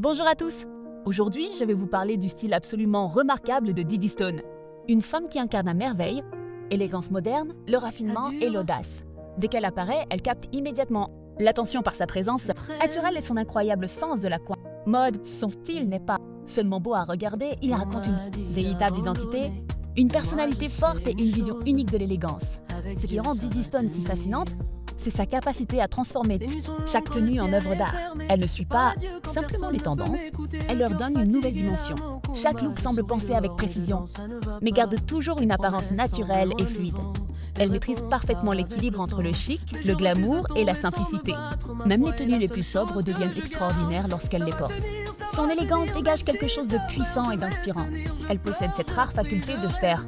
Bonjour à tous! Aujourd'hui, je vais vous parler du style absolument remarquable de Didi Stone. Une femme qui incarne à merveille l'élégance moderne, le raffinement et l'audace. Dès qu'elle apparaît, elle capte immédiatement l'attention par sa présence naturelle et son incroyable sens de la mode. Son style n'est pas seulement beau à regarder, il raconte une véritable identité, une personnalité forte et une vision unique de l'élégance. Ce qui rend Didi Stone si fascinante, c'est sa capacité à transformer chaque tenue en œuvre d'art. Elle ne suit pas simplement les tendances, elle leur donne une nouvelle dimension. Chaque look semble penser avec précision, mais garde toujours une apparence naturelle et fluide. Elle maîtrise parfaitement l'équilibre entre le chic, le glamour et la simplicité. Même les tenues les plus sobres deviennent extraordinaires lorsqu'elle les porte. Son élégance dégage quelque chose de puissant et d'inspirant. Elle possède cette rare faculté de faire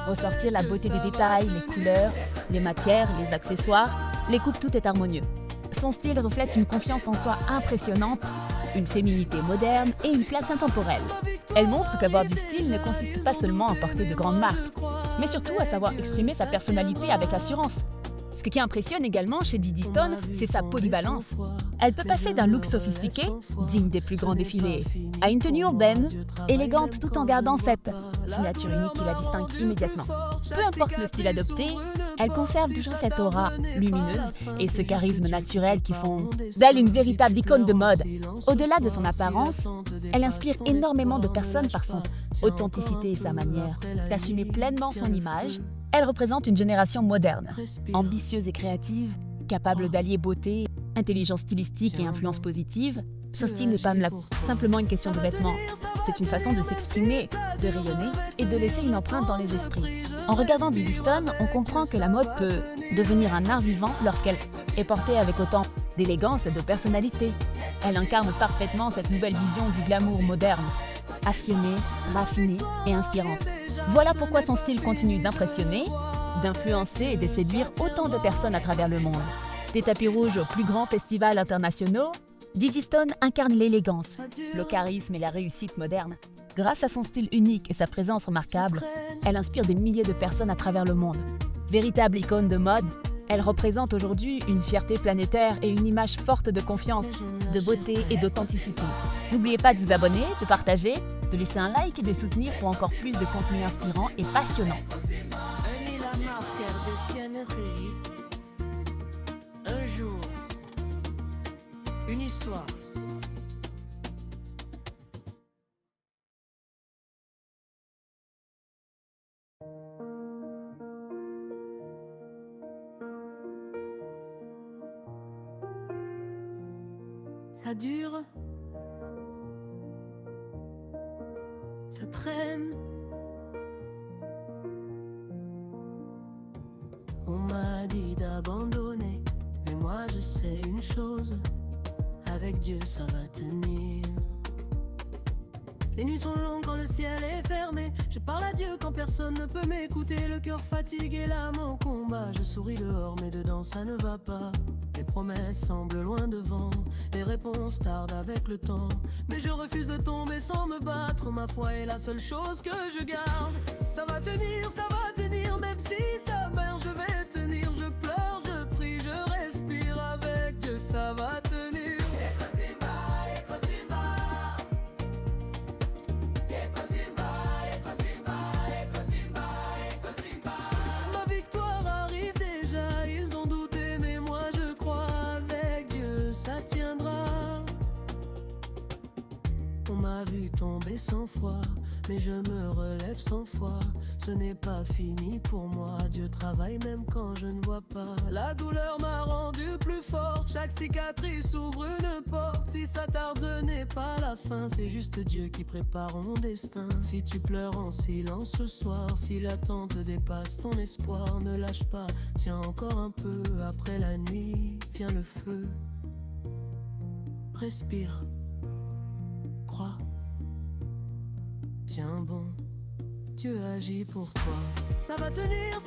ressortir la beauté des détails, les couleurs, les matières, les accessoires. Les coupes, tout est harmonieux. Son style reflète une confiance en soi impressionnante, une féminité moderne et une classe intemporelle. Elle montre qu'avoir du style ne consiste pas seulement à porter de grandes marques, mais surtout à savoir exprimer sa personnalité avec assurance. Ce qui impressionne également chez Didi Stone, c'est sa polyvalence. Elle peut passer d'un look sophistiqué, digne des plus grands défilés, à une tenue urbaine, élégante tout en gardant cette signature unique qui la distingue immédiatement. Peu importe le style adopté, elle conserve toujours cette aura lumineuse et ce charisme naturel qui font d'elle une véritable icône de mode. Au-delà de son apparence, elle inspire énormément de personnes par son authenticité et sa manière d'assumer pleinement son image. Elle représente une génération moderne, ambitieuse et créative, capable d'allier beauté, intelligence stylistique et influence positive. Son style n'est pas simplement une question de vêtements, c'est une façon de s'exprimer, de rayonner et de laisser une empreinte dans les esprits. En regardant Didi Stone, on comprend que la mode peut devenir un art vivant lorsqu'elle est portée avec autant d'élégance et de personnalité. Elle incarne parfaitement cette nouvelle vision du glamour moderne, affirmée, raffinée et inspirante. Voilà pourquoi son style continue d'impressionner, d'influencer et de séduire autant de personnes à travers le monde. Des tapis rouges aux plus grands festivals internationaux, Didi Stone incarne l'élégance, le charisme et la réussite moderne. Grâce à son style unique et sa présence remarquable, elle inspire des milliers de personnes à travers le monde. Véritable icône de mode, elle représente aujourd'hui une fierté planétaire et une image forte de confiance, de beauté et d'authenticité. N'oubliez pas de vous abonner, de partager, de laisser un like et de soutenir pour encore plus de contenu inspirant et passionnant. Un jour, une histoire. Ça dure, ça traîne. On m'a dit d'abandonner, mais moi je sais une chose, avec Dieu ça va tenir. Les nuits sont longues quand le ciel est fermé, je parle à Dieu quand personne ne peut m'écouter. Le cœur fatigué, l'âme au combat, je souris dehors mais dedans ça ne va pas. Les promesses semblent loin devant, les réponses tardent avec le temps. Mais je refuse de tomber sans me battre, ma foi est la seule chose que je garde. Ça va tenir, même si ça meurt, je vais tenir. Je pleure, je prie, je respire, avec Dieu ça va tenir. Ma victoire arrive déjà, ils ont douté mais moi je crois, avec Dieu ça tiendra. On m'a vu tomber 100 fois, mais je me relève 100 fois. Ce n'est pas fini pour moi, Dieu travaille même quand je ne vois pas. La douleur m'a rendu plus fort, chaque cicatrice ouvre une porte. Si ça tarde, ce n'est pas la fin, c'est juste Dieu qui prépare mon destin. Si tu pleures en silence ce soir, si l'attente dépasse ton espoir, ne lâche pas, tiens encore un peu. Après la nuit vient le feu. Respire, crois, tiens bon, Dieu agit pour toi. Ça va tenir,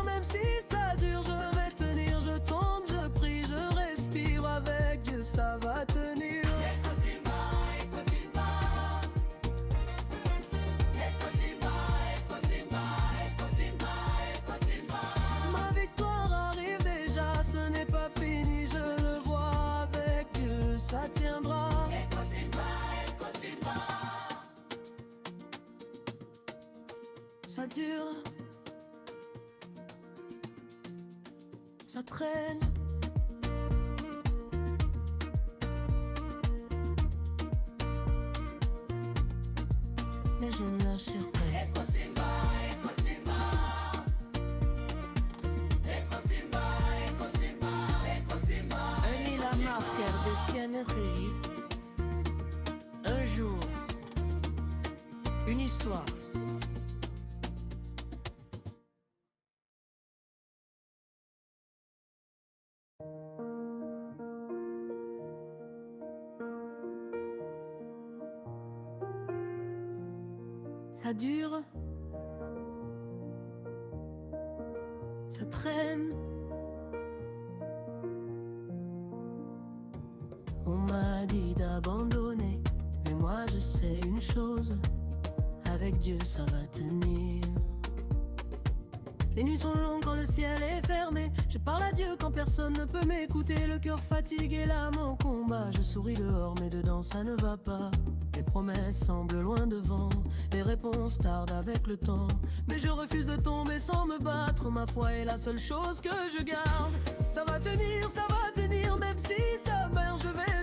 même si ça dure, je vais tenir. Je tombe, je prie, je respire, avec Dieu ça va tenir. Ma victoire arrive déjà, ce n'est pas fini, je le vois, avec Dieu ça tiendra. Ça dure, ça traîne. Mais je ne lâche pas. Un île à marquer des sienneries. Un jour, une histoire. Ça dure, ça traîne. On m'a dit d'abandonner, mais moi je sais une chose, avec Dieu ça va tenir. Les nuits sont longues quand le ciel est fermé. Je parle à Dieu quand personne ne peut m'écouter. Le cœur fatigué, l'âme en combat. Je souris dehors mais dedans ça ne va pas. Les promesses semblent loin devant. Les réponses tardent avec le temps. Mais je refuse de tomber sans me battre. Ma foi est la seule chose que je garde. Ça va tenir, même si ça meurt, je vais